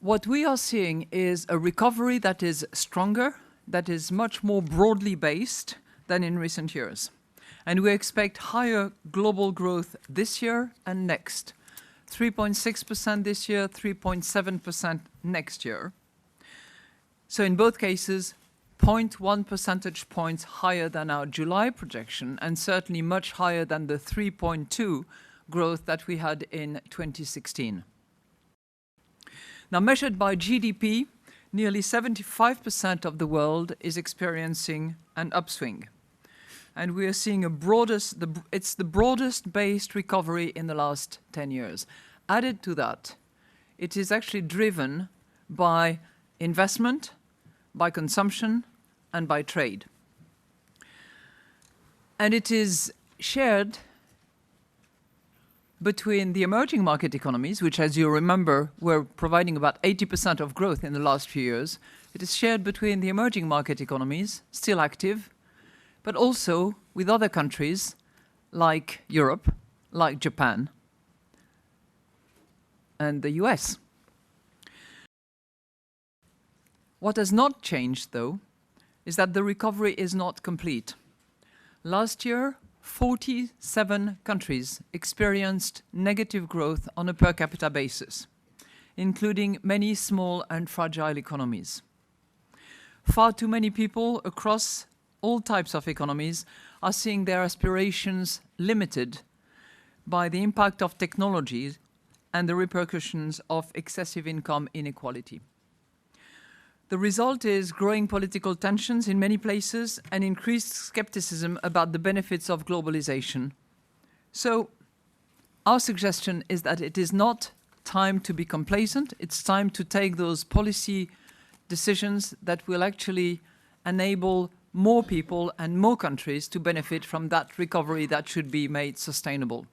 What we are seeing is a recovery that is stronger, that is much more broadly based than in recent years. And we expect higher global growth this year and next. 3.6% this year, 3.7% next year. So in both cases, 0.1 percentage points higher than our July projection, and certainly much higher than the 3.2 growth that we had in 2016. Now, measured by GDP, nearly 75% of the world is experiencing an upswing. And we are seeing it's the broadest based recovery in the last 10 years. Added to that, it is actually driven by investment, by consumption, and by trade. And it is shared between the emerging market economies, which, as you remember, were providing about 80% of growth in the last few years. It is shared between the emerging market economies, still active, but also with other countries like Europe, like Japan, and the US. What has not changed, though, is that the recovery is not complete. Last year, 47 countries experienced negative growth on a per capita basis, including many small and fragile economies. Far too many people across all types of economies are seeing their aspirations limited by the impact of technology and the repercussions of excessive income inequality. The result is growing political tensions in many places and increased skepticism about the benefits of globalization. So our suggestion is that it is not time to be complacent. It's time to take those policy decisions that will actually enable more people and more countries to benefit from that recovery that should be made sustainable.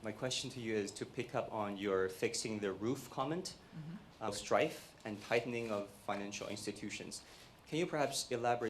My question to you is to pick up on your fixing the roof comment, strife and tightening of financial institutions. Can you perhaps elaborate